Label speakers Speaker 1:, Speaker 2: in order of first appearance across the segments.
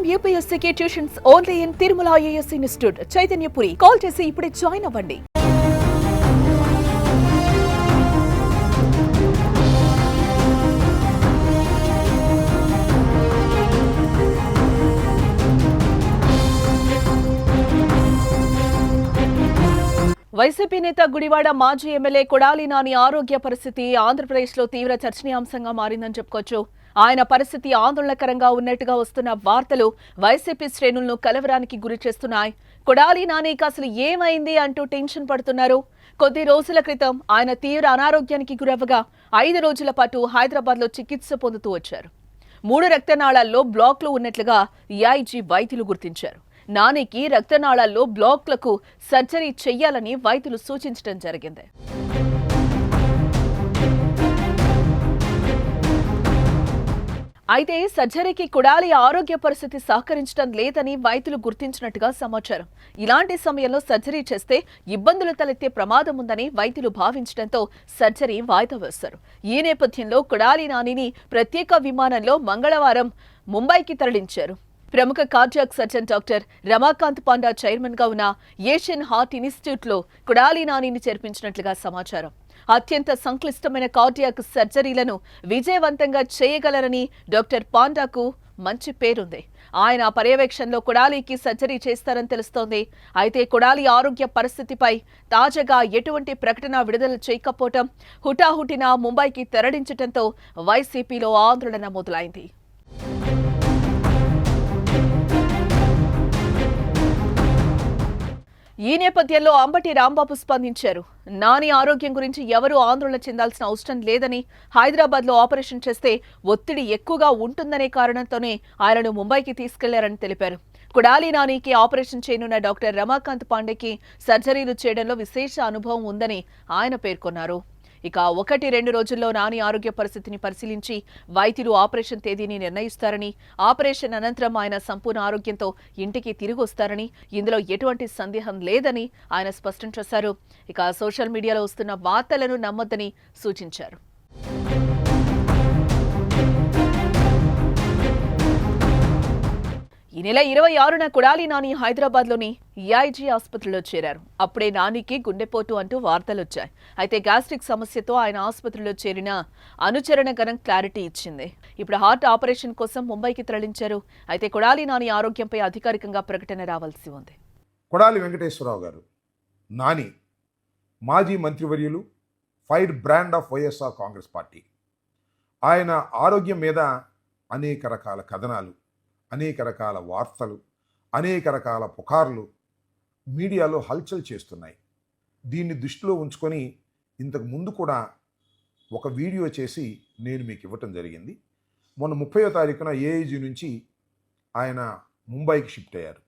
Speaker 1: IIM UPSC tuitions only in Tirumala IAS institute Chaitanyapuri. Call చేసి ఇప్పుడే join అవ్వండి. వైసీపీ నేత గుడివాడ మాజీ ఎమ్మెల్యే కొడాలి నాని ఆరోగ్య పరిస్థితి ఆంధ్రప్రదేశ్లో తీవ్ర చర్చనీయాంశంగా మారిందని చెప్పుకోవచ్చు. ఆయన పరిస్థితి ఆందోళనకరంగా ఉన్నట్టుగా వస్తున్న వార్తలు వైసీపీ శ్రేణులను కలవరానికి గురి చేస్తున్నాయి. కొడాలి నానికి అసలు ఏమైంది అంటూ టెన్షన్ పడుతున్నారు. కొద్ది రోజుల క్రితం ఆయన తీవ్ర అనారోగ్యానికి గురవ్వగా 5 రోజుల పాటు హైదరాబాద్లో చికిత్స పొందుతూ వచ్చారు. 3 రక్తనాళాల్లో బ్లాక్లు ఉన్నట్లుగా EIG వైద్యులు గుర్తించారు. నానికి రక్తనాళాల్లో బ్లాక్లకు సర్జరీ చేయాలని వైద్యులు సూచించడం జరిగింది. అయితే సర్జరీకి కొడాలి ఆరోగ్య పరిస్థితి సహకరించడం లేదని వైద్యులు గుర్తించినట్టుగా సమాచారం. ఇలాంటి సమయంలో సర్జరీ చేస్తే ఇబ్బందులు తలెత్తే ప్రమాదం ఉందని వైద్యులు భావించడంతో సర్జరీ వాయిదా వేశారు. ఈ నేపథ్యంలో కొడాలి నానిని ప్రత్యేక విమానంలో మంగళవారం ముంబైకి తరలించారు. ప్రముఖ cardiac surgeon doctor Ramakant Panda chairman గా ఉన్న ఏషియన్ హార్ట్ ఇన్స్టిట్యూట్ లో కొడాలి నానిని చేర్పించినట్లుగా సమాచారం. అత్యంత సంక్లిష్టమైన కార్డియాక్ సర్జరీలను విజయవంతంగా చేయగలరని డాక్టర్ పాండాకు మంచి పేరుంది. ఆయన పర్యవేక్షణలో కొడాలికి సర్జరీ చేస్తారని తెలుస్తోంది. అయితే కొడాలి ఆరోగ్య పరిస్థితిపై తాజాగా ఎటువంటి ప్రకటన విడుదల చేయకపోవటం హుటాహుటిన ముంబైకి తరలించడంతో వైసీపీలో ఆందోళన మొదలైంది. ఈ నేపథ్యంలో అంబటి రాంబాబు స్పందించారు. నాని ఆరోగ్యం గురించి ఎవరూ ఆందోళన చెందాల్సిన అవసరం లేదని, హైదరాబాద్లో ఆపరేషన్ చేస్తే ఒత్తిడి ఎక్కువగా ఉంటుందనే కారణంతోనే ఆయనను ముంబైకి తీసుకెళ్లారని తెలిపారు. కొడాలి నానికి ఆపరేషన్ చేయనున్న డాక్టర్ రమాకాంత్ పాండేకి సర్జరీలు చేయడంలో విశేష అనుభవం ఉందని ఆయన పేర్కొన్నారు. ఇక 1-2 రోజుల్లో నాని ఆరోగ్య పరిస్థితిని పరిశీలించి వైద్యులు ఆపరేషన్ తేదీని నిర్ణయిస్తారని, ఆపరేషన్ అనంతరం ఆయన సంపూర్ణ ఆరోగ్యంతో ఇంటికి తిరిగి వస్తారని, ఇందులో ఎటువంటి సందేహం లేదని ఆయన స్పష్టం చేశారు. ఇక సోషల్ మీడియాలో వస్తున్న వార్తలను నమ్మొద్దని సూచించారు. ఈ నెల 26న కొడాలి నాని హైదరాబాద్లోని EIG ఆసుపత్రిలో చేరారు. అప్పుడే నానికి గుండెపోటు అంటూ వార్తలొచ్చాయి. అయితే గ్యాస్ట్రిక్ సమస్యతో ఆయన ఆసుపత్రిలో చేరిన అనుచరణ గణం క్లారిటీ ఇచ్చింది. ఇప్పుడు హార్ట్ ఆపరేషన్ కోసం ముంబైకి తరలించారు. అయితే కొడాలి నాని ఆరోగ్యంపై అధికారికంగా ప్రకటన రావాల్సి ఉంది.
Speaker 2: కొడాలి వెంకటేశ్వరరావు గారు నాని మాజీ మంత్రివర్యులు, fire brand of YSR Congress party. ఆయన ఆరోగ్యం మీద అనేక రకాల కథనాలు, అనేక రకాల వార్తలు, అనేక రకాల పుకార్లు మీడియాలో హల్చల్ చేస్తున్నాయి. దీన్ని దృష్టిలో ఉంచుకొని ఇంతకు ముందు కూడా ఒక వీడియో చేసి నేను మీకు ఇవ్వటం జరిగింది. మొన్న 30వ తారీఖున EIG నుంచి ఆయన ముంబైకి షిఫ్ట్ అయ్యారు.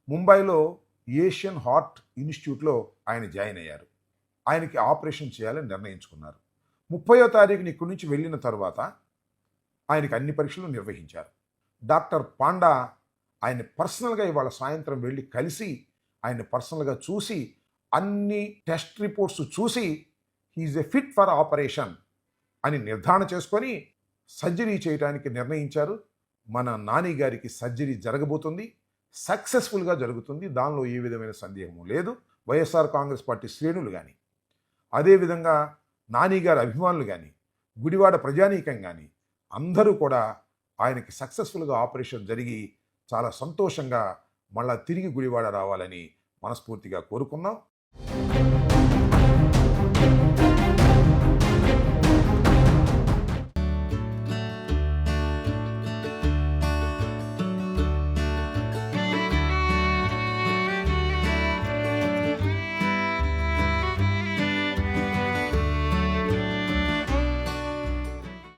Speaker 2: ముంబైలో ఏషియన్ హార్ట్ ఇన్స్టిట్యూట్లో ఆయన జాయిన్ అయ్యారు. ఆయనకి ఆపరేషన్ చేయాలని నిర్ణయించుకున్నారు. 30వ తారీఖున ఇక్కడి నుంచి వెళ్ళిన తర్వాత ఆయనకి అన్ని పరీక్షలు నిర్వహించారు. డాక్టర్ పాండా ఆయన పర్సనల్గా ఇవాళ సాయంత్రం వెళ్ళి కలిసి ఆయన పర్సనల్గా చూసి అన్ని టెస్ట్ రిపోర్ట్స్ చూసి he's a fit for operation అని నిర్ధారణ చేసుకొని సర్జరీ చేయడానికి నిర్ణయించారు. మన నాని గారికి సర్జరీ జరగబోతుంది, సక్సెస్ఫుల్గా జరుగుతుంది. దానిలో ఏ విధమైన సందేహము లేదు. వైఎస్ఆర్ కాంగ్రెస్ పార్టీ శ్రేణులు కానీ, అదేవిధంగా నాని గారి అభిమానులు కానీ, గుడివాడ ప్రజానీకం కానీ అందరూ కూడా ఆయనకి సక్సెస్ఫుల్గా ఆపరేషన్ జరిగి చాలా సంతోషంగా మళ్ళా తిరిగి గుడివాడ రావాలని మనస్ఫూర్తిగా కోరుకున్నాం.